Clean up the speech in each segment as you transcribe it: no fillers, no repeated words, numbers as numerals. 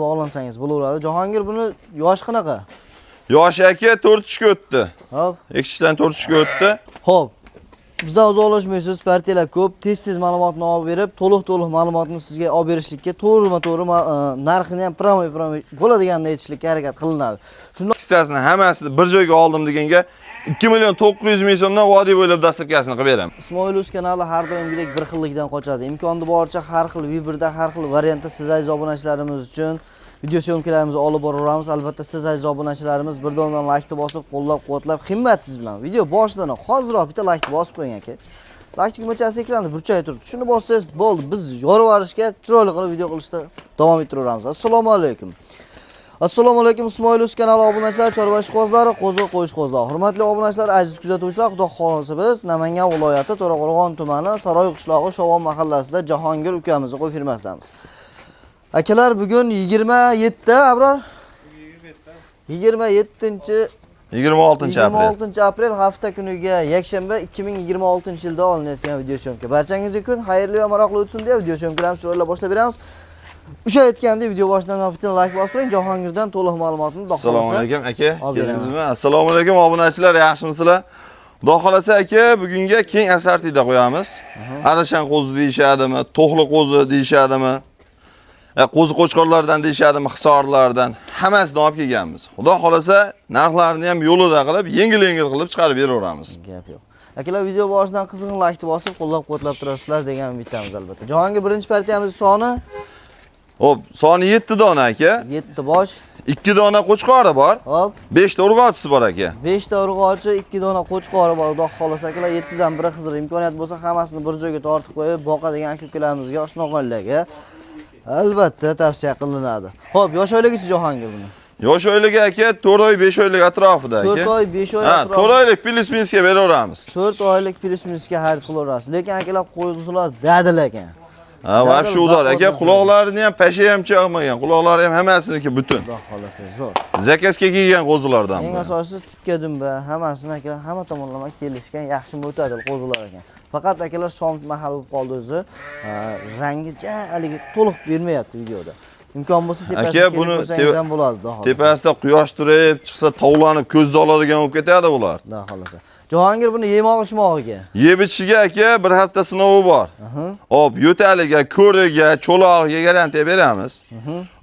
bog'lansangiz bo'laveradi. Jahongir buni yosh qanaqa? Yosh aka 4 o'tdi. Hop. Ekishdan 4 o'tdi. Hop. Bizdan uzoqlashmaysiz, partiyalar ko'p, tez ma'lumotni olib berib, to'liq ma'lumotni sizga olib berishlikka, to'g'ri narxini ham promoy bo'ladiganda aytishlikka harakat qilinadi. Shunday ikkisini hammasini bir joyga oldim deganga 2.900.000 so'mdan vodiy bo'ylab dastlabkasini qilib beraman. Ismoilus kanali har doimgidek bir xillikdan qochadi. Imkoni boricha har xil vibrda, har xil variantda siz aziz obunachilarimiz uchun video syomkalarimizni olib boraveramiz. Albatta siz aziz obunachilarimiz bir dondan like bosib, qo'llab-quvvatlab, himmatingiz bilan video boshidan hoziroq bitta like bosib qo'ying aka. Like tugmachasi ekranda burchak turibdi. Shuni bossangiz bo'ldi. Biz yorib chiroyli qilib video qilishda davom ettiraveramiz. Assalomu alaykum. Assalomu alaykum Ismoilus kanali obunachilar, chorvash qo'zlari, qo'zi qo'yish qo'zlari. Hurmatli obunachilar, aziz kuzatuvchilar, xudo xolisa biz Namangan viloyati To'raqo'rg'on tumani Saroy qishlog'i Shovon mahallasida Jahongir ukamizni qo'y firmasidamiz. Akalar bugun 27 Abror 26 aprel hafta kuniga yakshanba 2026-yilda olinayotgan video syomka. Barchangizga kun xayrli va maroqli o'tsin deb video syomkalarimizni chiroyli boshlab beramiz. O'sha aytgandek video boshidan bitta like bostiring, Jahongirdan to'liq ma'lumotni xudo xolasa. Assalomu alaykum aka. Keldingizmi? Assalomu alaykum obunachilar, yaxshimisizlar? Xudo xolasa aka, bugunga keng assortida qo'yamiz. Arashan qo'zi deyishadimi, to'xli qo'zi deyishadimi? Qo'zi qo'chqorlardan deyishadimi, hisorlardan hammasini olib kelganmiz. Xudo xolasa narxlarni ham yo'lida qilib, yengil-yengil qilib chiqarib beraveramiz. Gap yo'q. Akalar video boshidan qizg'in like bosib, qo'llab-quvvatlab turasizlar degan umiddamiz albatta. Jahongir birinchi partiyamiz soni Hop, soni 7 dona aka. 7 bosh. 2 dona qo'chqori bor. Hop. 5 ta urg'ochisi bor aka. 5 ta urg'ochi, 2 dona qo'chqori bor. Xudo xolasa akalar 7 dan biri Xizr. Imkoniyat bo'lsa hammasini bir joyga tortib qo'yib, boqadigan aka-ukalarimizga, oshnoqonlarga albatta tavsiya qilinadi. Hop, yosh oyligi Jahongir buni. Yosh oyligi aka 4 oy 5 oylik atrofida aka. 4 oy 5 oy atrofida. 4 oylik plus-minusga beraveramiz. 4 oylik plus-minusga xarid qilaverasiz. Lekin akalar qo'ydilar dadil ekan. Va shu udor aka, quloqlarini ham pasha ham chaqmagan, quloqlari ham hammasiniki butun. Xudo xolasa zo'r. Zakasga kelgan qo'zilardan. Eng asosiysi tikka dumba, hammasini akalar hamma tomonlama kelishgan, yaxshi mo'tadil qo'zilar ekan. Faqat akalar shom mahal bo'lib qoldi o'zi, rangi haligi to'liq bermayapti videoda. Imkon bo'lsa tepasiga kelib ko'rsangiz ham bo'ladi, xudo xolasa. Tepasida quyosh turib, chiqsa tovlanib ko'zni oladigan bo'lib ketadi bular. Xudo xolasa. Jahongir buni yemoq-ichmog'iga. Yeb ichiga aka bir hafta sinovi bor. Hop, yo'taliga, ko'riga, cho'log'iga garantiya beramiz.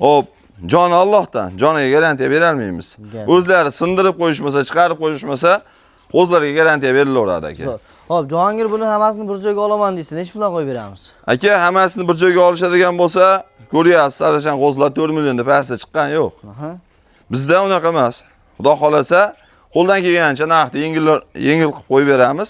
Hop, jon Allohdan, joniga garantiya bera olmaymiz. O'zlari sindirib qo'yishmasa, chiqarib qo'yishmasa, qo'zlarga garantiya berilaveradi aka. Zo'r. Hop, Jahongir buni hammasini bir joyga olaman deysiz. Nech bilan qo'yib beramiz? Aka, hammasini bir joyga olishadigan bo'lsa, ko'ryapsiz, arashan qo'zlar 4 milliondan pastda chiqqan yo'q. Bizda unaqa emas. Xudo xolasa, qo'ldan kelgancha narxni yengil qilib qo'yib beramiz.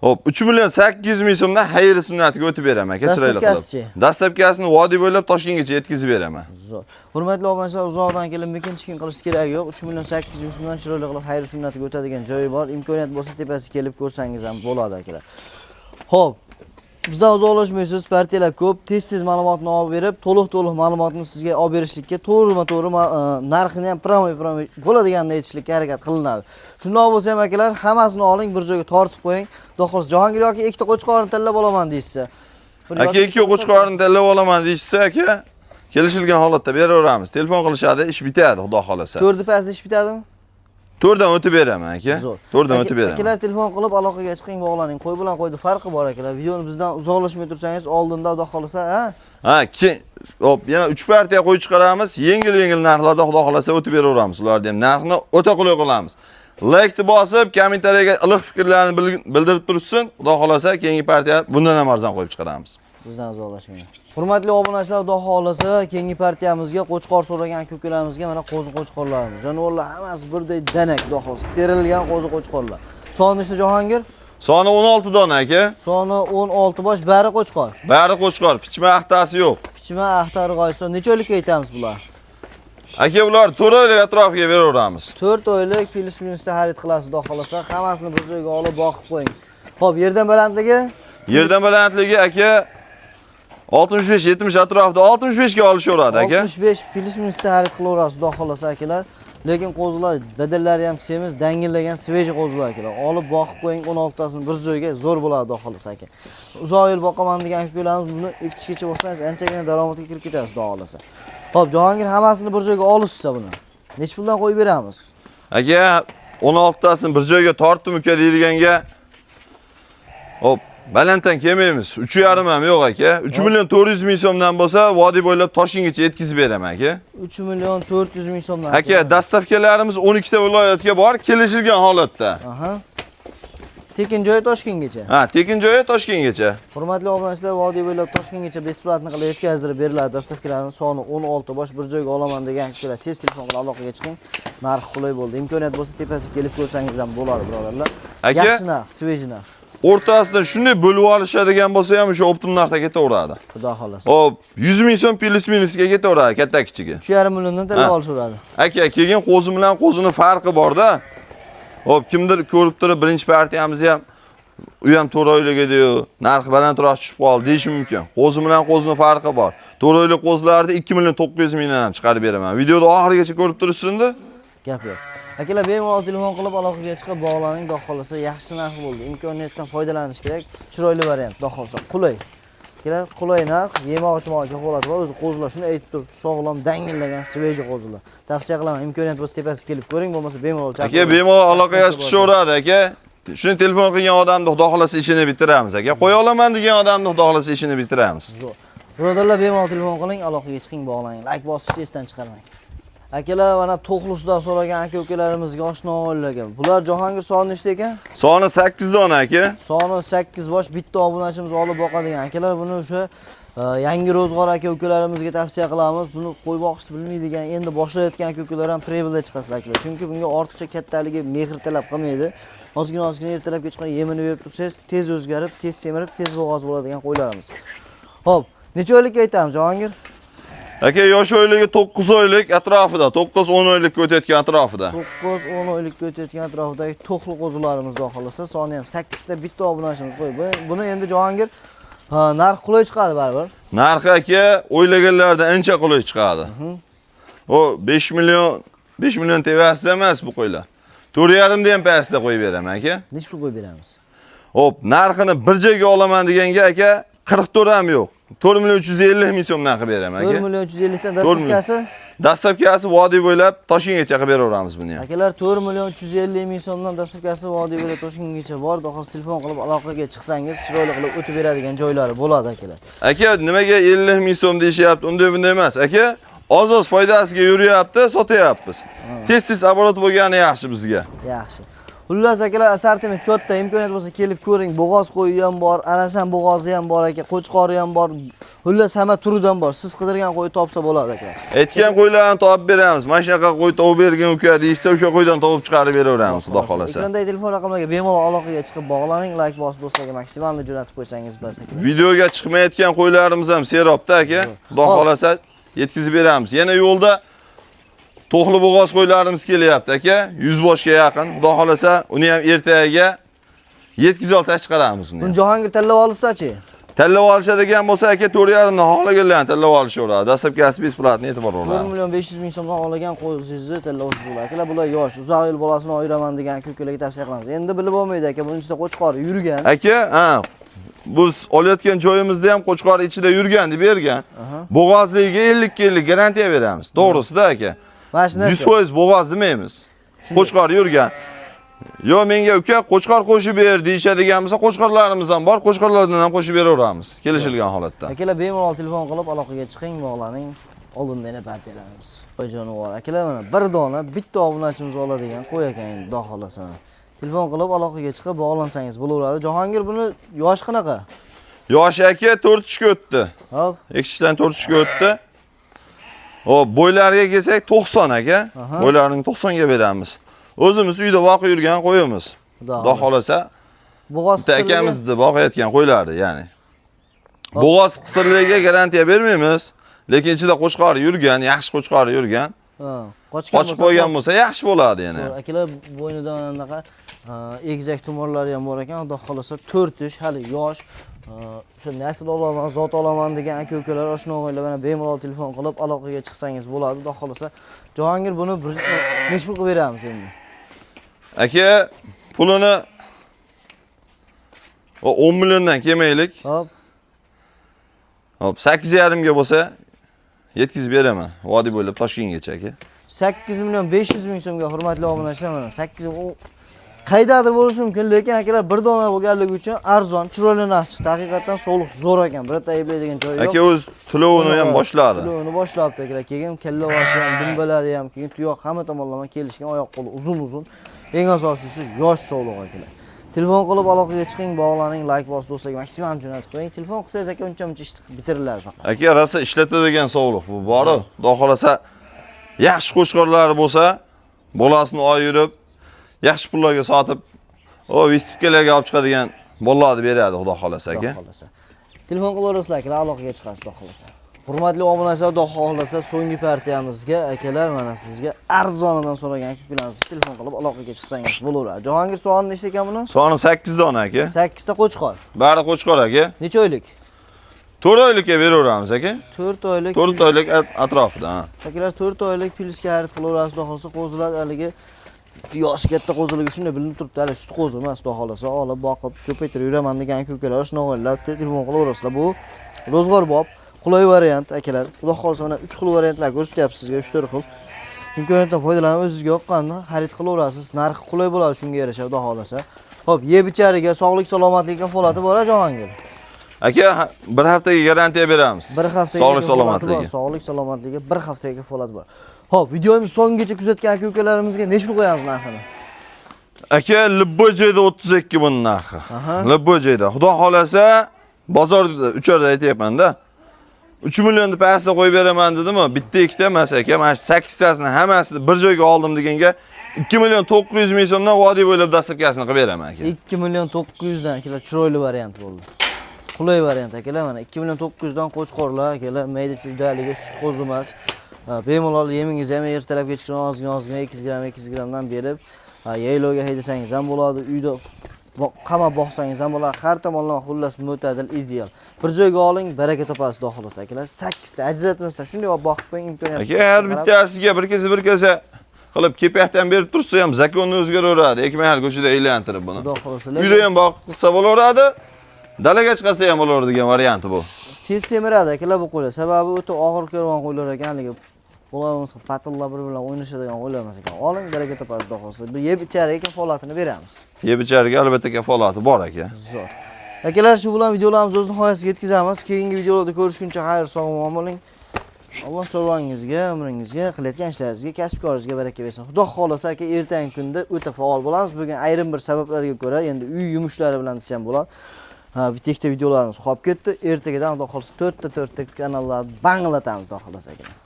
Hop, 3.800.000 so'mdan xayr sunnatiga o'tib beraman aka, chiroyli qilib. Dastlabkasini vodiy bo'ylab Toshkentgacha yetkazib beraman. Zo'r. Hurmatli obunachilar, uzoqdan kelib mekin-chikin qilish kerak yo'q. 3.800.000 so'mdan chiroyli qilib xayr sunnatiga o'tadigan joyi bor. Imkoniyat bo'lsa tepasiga kelib ko'rsangiz ham bo'ladi akalar. Hop, bizdan uzoqlashmaysiz, partiyalar ko'p, tez ma'lumotni olib berib, to'liq ma'lumotni sizga olib berishlikka, to'g'ri narxini ham promoy bo'ladiganda aytishlikka harakat qilinadi. Shundoq bo'lsa ham akalar, hammasini oling, bir joyga tortib qo'ying. Xudo xolasa Jahongir yoki ikkita qo'chqorni tanlab olaman deysiz. Aka, ikki qo'chqorni tanlab olaman deysiz aka, kelishilgan holatda beraveramiz. Telefon qilishadi, ish bitadi, xudo xolasa. 4 pastda ish bitadimi? 4dan o'tib beraman aka. 4dan o'tib beraman. Akalar telefon qilib aloqaga chiqing, bog'laning. Qo'y bilan qo'ydi farqi bor akalar. Videoni bizdan uzoqlashmay tursangiz, oldinda xudo xolasa, hop, yana 3 partiya qo'yib chiqaramiz. Yengil narxlarda xudo xolasa o'tib beraveramiz. Ularni ham narxni o'ta qulay qilamiz. Like bosib, kommentariyaga iliq fikrlarni bildirib tursin. Xudo xolasa keyingi partiya bundan ham arzon qo'yib chiqaramiz. Bizdan uzoqlashmang. Hurmatli obunachilar, xudo xolasa keyingi partiyamizga qo'chqor so'ragan ko'kalarimizga mana qo'zi qo'chqorlarimiz. Jonivorlar hammasi birday danak, xudo xolasa terilgan qo'zi qo'chqorlar. Soni nechta Jahongir? Soni 16 dona aka. Soni 16 bosh, bari qo'chqor. Bari qo'chqor, pichma axtasi yo'q. Pichma axtari g'oysa necha oylikka aytamiz bular? Aka, ular 4 oylik atrofiga beraveramiz. 4 oylik plus-minusda xarid qilasiz, xudo xolasa, hammasini bir joyga olib boqib qo'ying. Xo'p, yerdan balandligi? Yerdan balandligi aka 65-70 atrofida 65 ga olishaveradi aka. 65 plus-minusda xarid qilaverasiz, xudo xolasa akalar. Lekin qo'zilar dadillari ham semiz, dangillagan sveji qo'zilar akalar. Olib boqib qo'ying, 16 tasini bir joyga zo'r bo'ladi, xudo xolasa aka. Uzoq yil boqaman degan ko'klarimiz buni ikkitacha bo'lsangiz anchagina daromadga kirib ketasiz, xudo xolasa. Xo'p, Jahongir hammasini bir joyga olishsa buni. Nech puldan qo'yib beramiz? Aka 16 tasini bir joyga tortdim uka deyilganga. Hop, balanddan kelmaymiz. 3,5 ham yo'q aka. 3 million 400 ming so'mdan bo'lsa, vodiy bo'ylab Toshkentgacha yetkazib beraman aka. 3 million 400 ming so'mdan. Aka, dastavkalarimiz 12 ta viloyatga bor, kelishilgan holatda. Aha. Tekin joyi Toshkentgacha. Ha, tekin joyi Toshkentgacha. Hurmatli obunachilar, vodiy bo'ylab Toshkentgacha besplatni qilib yetkazdirib beriladi. Dastavkalarning soni 16 bosh, bir joyga olaman degan kishilar tez telefon bilan aloqaga chiqing. Narx qulay bo'ldi. Imkoniyat bo'lsa tepasiga kelib ko'rsangiz ham bo'ladi, birodarlar. Aka, yaxshi narx, svejiy narx. O'rtasida shunday bo'lib olishadigan bo'lsa ham o'sha optim narxda ketaveradi. Xudo xolasa. Hop, 100 ming so'm plus minusga ketaveradi katta kichiga. 3,5 milliondan talab olishaveradi. Aka, keyin qo'zi bilan qo'zini farqi bor-da. Hop, kimdir ko'rib turib, birinchi partiyamizni ham u ham 4 oylik edi-yu, narxi balandroq tushib qoldi deyish mumkin. Qo'zi bilan qo'zini farqi bor. 4 oylik qo'zlarni 2 million 900 mingdan ham chiqarib beraman. Videoda oxirigacha ko'rib turibsiz-da? Gap yo'q. Akalar, bemalol telefon qilib aloqaga chiqib bog'laning, xudo xolasa yaxshi narx bo'ldi. Imkoniyatdan foydalanish kerak. Chiroyli variant, xudo xolasa qulay. Akalar, qulay narx, yemoq-ichmoqqa kafolati bor. O'zi qo'zilar shuni aytib turibdi, sog'lom, dangillagan, svejiy qo'zilar. Tavsiya qilaman, imkoniyat bo'lsa tepasiga kelib ko'ring, bo'lmasa bemalol chaqiring. Aka, bemalol aloqaga chiqishaveradi aka. Shuni telefon qilgan odamni xudo xolasa ishini bitiramiz aka. Qo'ya olaman degan odamni xudo xolasa ishini bitiramiz. Zo'r. Birodarlar, bemalol telefon qiling, aloqaga chiqing, bog'laning. Like bosishni esdan chiqarmang. Akalar, mana to'qlisudan so'ragan aka-ukalarimizga oshno o'ylaga. Bular Jahongir soni nechta ekan? Soni 8 dona aka. Soni 8 bosh, bitta obunachimiz olib boqadigan akalar, buni o'sha yangi ro'zg'or aka-ukalarimizga tavsiya qilamiz. Buni qo'y boqishni bilmaydigan, endi boshlayotgan aka-ukalar ham pribildga chiqasizlar akalar. Chunki bunga ortiqcha kattaligi mehr talab qilmaydi. Ozgina ertalab kechqurun yemini berib tursangiz, tez o'zgarib, tez semirib, tez bo'g'oz bo'ladigan qo'ylarimiz. Xo'p, necha oylikka aytamiz, Jahongir? Aka, yosh oyligi 9 oylik atrofida, 9-10 oylikka o'tayotgan atrofida. 9-10 oylikka o'tayotgan atrofidagi to'qli qo'zilarimiz xudo xolasa, soni ham 8 ta, bitta obunachimiz qo'y. Buni endi Jahongir narx qulay chiqadi baribir. Narxi aka, o'ylaganlardan ancha qulay chiqadi. O 5 million tevasida emas bu qo'ylar. 4,5 da ham pastda qo'yib beraman aka. Nech pul qo'yib beramiz? Hop, narxini bir joyga olaman deganga aka 44 ham yo'q. 4 million 350 ming so'mdan qilib beraman aka. 4 million 350 dan dastavkasi? Dastavkasi vodiy bo'ylab Toshkentgacha qilib beraveramiz buni ham. Akalar, 4 million 350 ming so'mdan dastavkasi vodiy bo'ylab Toshkentgacha bor. Do'xtir telefon qilib aloqaga chiqsangiz, chiroyli qilib o'tib beradigan joylari bo'ladi akalar. Aka, nimaga 50 ming so'm deyishyapti? Unday bunday emas. Aka, ozoz foydasiga yuryapti, sotyapmiz. Tez-tez oborot bo'lgani yaxshi bizga. Yaxshi. Xullas akalar, assortiment katta, imkoniyat bo'lsa kelib ko'ring. Bo'g'oz qo'yi ham bor, anasan bo'g'ozi ham bor aka, qo'chqori ham bor. Xullas hamma turidan bor. Siz qidirgan qo'y topsa bo'ladi aka. Aytgan qo'ylarni topib beramiz. Mana shunaqa qo'y topib bergan uka deysa, o'sha qo'ydan topib chiqarib beraveramiz, xudo xolasa. Ekrandagi telefon raqamlarga bemalol aloqaga chiqib bog'laning, like bosib do'stlarga maksimalni jo'natib qo'ysangiz bas aka. Videoga chiqmayotgan qo'ylarimiz ham serobda aka. Xudo xolasa yetkazib beramiz. Yana yo'lda to'qli bo'g'oz qo'ylarimiz kelyapti aka, 100 boshga yaqin. Xudo xolasa uni ham ertaga yetkazib olsak chiqaramiz uni. Buni Jahongir tanlab olsa-chi? Tanlab olishadigan bo'lsa aka 4,5 dan xohlaganlarni tanlab olishaveradi. Dastlabkasi besplatni e'tibor oladi. 1 million 500 ming so'mdan olagan qo'zingizni tanlab olsangiz akalar, bular yosh, uzoq yil bolasini ayiraman degan ko'klarga tavsiya qilamiz. Endi bilib bo'lmaydi aka, buning ichida qo'chqori yurgan. Aka, biz olayotgan joyimizda ham qo'chqor ichida yurgan deb bergan. Bo'g'ozligiga 50 garantiya beramiz. To'g'risida aka. Mana shu narsa. 100% bo'g'oz demaymiz. Qo'chqor yurgan. Yo, menga uka qo'chqor qo'shib ber deyishadigan bo'lsa, qo'chqorlarimiz ham bor, qo'chqorlardan ham qo'shib beraveramiz kelishilgan holatda. Akalar, bemalol telefon qilib aloqaga chiqing, bog'laning. Oldinda yana partiyalarimiz. Qo'y jonivor. Akalar, mana bir dona bitta obunachimiz oladigan qo'y ekan endi, xudo xolasa. Telefon qilib aloqaga chiqib bog'lansangiz bo'laveradi. Jahongir, buni yosh qanaqa? Yosh aka 4 tushga o'tdi. Hop. Ekishdan 4 tushga o'tdi. Hop, bo'ylariga kelsak 90 aka. Bo'ylarining 90 ga beramiz. O'zimiz uyda boqib yurgan qo'yimiz. Xudo xolasa. Bo'g'oz akamizni boqayotgan qo'ylardi, ya'ni. Bo'g'oz qisirligiga garantiya bermaymiz, lekin ichida qo'chqori yurgan, yaxshi qo'chqori yurgan. Qochib qo'ygan bo'lsa yaxshi bo'ladi yana. Akalar, bo'ynida mana bunaqa egizak tumorlari ham bor ekan. Xudo xolasa 4 ish, hali yosh. O'sha nasl olaman, zot olaman degan aka-ukalar oshno o'g'illar mana bemalol telefon qilib aloqaga chiqsangiz bo'ladi. Xudo xolasa. Jahongir, buni nech pul qilib beramiz endi? Aka, pulini 10 milliondan kelmaylik. Hop. Hop, 8,5 ga bo'lsa yetkazib beraman. Vodiy bo'ylab Toshkentgacha aka. 8 million 500 ming so'mga hurmatli obunachilar, mana 8 million qaydadir bo'lishi mumkin, lekin akalar bir dona bo'lganligi uchun arzon, chiroyli narx chiqdi. Haqiqatan sog'liq zo'r ekan. Birata ayblaydigan joyi yo'q. Aka o'z tulovini ham boshladi. Tulovini boshlabdi akalar. Keyin kalla boshi ham, dumbalari ham, keyin tuyoq hamma tomonlama kelishgan, oyoq qo'li uzun-uzun. Eng asosiysi yosh sog'liq akalar. Telefon qilib aloqaga chiqing, bog'laning, like bosib do'stlarga maksimum jo'natib qo'ying. Telefon qilsangiz aka uncha-muncha ish bitiriladi faqat. Aka rosa ishlatadigan sog'liq bu bor-ku. Xudo xolasa yaxshi qo'shqorlari bo'lsa, bolasini oyirib, yaxshi pullarga sotib, o vestibkalarga olib chiqadigan bolalarni beradi, xudo xolasa aka. Telefon qilaverasizlar akalar, aloqaga chiqasiz, xudo xolasa. Hurmatli obunachilar, xudo xolasa so'nggi partiyamizga akalar mana sizga arzonidan so'ragan kuklaringizni telefon qilib aloqaga chiqsangiz bo'laveradi. Jahongir soni nechta ekan buni? Soni 8 dona aka. 8 ta qo'chqor. Bari qo'chqor aka. Necha oylik? 4 oylikka beraveramiz aka. 4 oylik. 4 oylik atrofida. Akalar 4 oylik filsga xarid qilaverasiz, xudo xolasa qo'zilar haligi yoshi katta qo'ziligi shunday bilinib turibdi. Hali sut qo'zi emas, xudo xolasa olib boqib ko'paytirib yuraman degan ko'kalar shunaqa o'ylab telefon qilaverasizlar. Bu ro'zg'orbob, qulay variant akalar. Xudo xolasa mana 3 xil variantlar ko'rsatyapsiz sizga, 3-4 xil. Imkoniyatdan foydalanib o'zingizga yoqqanini xarid qilaverasiz. Narxi qulay bo'ladi shunga yarasha, xudo xolasa. Xo'p, yeb ichariga, sog'lik salomatlik kafolati bor Jahongir. Aka, bir haftaga garantiya beramiz. Bir haftaga sog'lik salomatligi. Sog'lik salomatligi bir haftaga kafolat bor. Xo'p, videomiz so'ngigacha kuzatgan aka-ukalarimizga nechta pul qo'yamiz narxini? Aka, Libbojoyda 32 ming narxi. Libbojoyda. Xudo xolasa, bozorda 3 oyda aytayapman-da. 3 millionni pastga qo'yib beraman dedimi? Bitta ikkita emas aka, mana 8 tasini hammasini bir joyga oldim deganga 2 million 900 ming so'mdan vodiy bo'ylab dastlabkasini qilib beraman aka. 2 million 900 dan akalar chiroyli variant bo'ldi. Qulay variant akalar, mana 2 million 900 dan qo'chqorlar akalar, mayda chuydaligi sut qo'zi emas. Bemalol yemingizni ham ertalab kechqurun ozgina 2 grammdan berib, yaylovga haydasangiz ham bo'ladi, uyda qamab boqsangiz ham bo'ladi. Har tomonlama xullas mo'tadil, ideal. Bir joyga oling, baraka topasiz, xudo xolasa akalar. 8 ta ajratmasdan shunday olib boqib qo'ying, imkoniyat. Aka, har bittasiga bir kasa qilib kepakdan berib tursa ham zakonni o'zgaraveradi. Ekmahal ko'chada aylantirib buni. Xudo xolasa. Uyda ham boqsa bo'laveradi. Dalaga chiqsa ham bo'laveradi degan varianti bu. Tez semiradi akalar bu qo'ylar. Sababi o'ta og'ir ko'rgan qo'ylar ekanligi. Qo'llarimiz patilla bir-bilan o'ynashadigan qo'ylar emas ekan. Oling, baraka topasiz, xudo xolasa. Bu yeb ichariga kafolatini beramiz. Yeb ichariga albatta kafolati bor aka. Zo'r. Akalar, shu bilan videolarimizni o'z nihoyasiga yetkazamiz. Keyingi videolarda ko'rishguncha xayr, sog' bo'ling. Alloh chorvangizga, umringizga, qilayotgan ishlaringizga, kasb-koringizga baraka bersin. Xudo xolasa aka, ertangi kunda o'ta faol bo'lamiz. Bugun ayrim bir sabablarga ko'ra endi uy yumushlari bilan desam bo'ladi. Bitta videolarimiz qolib ketdi. Ertagadan xudo xolasa 4 ta kanallarni banglatamiz, xudo xolasa aka.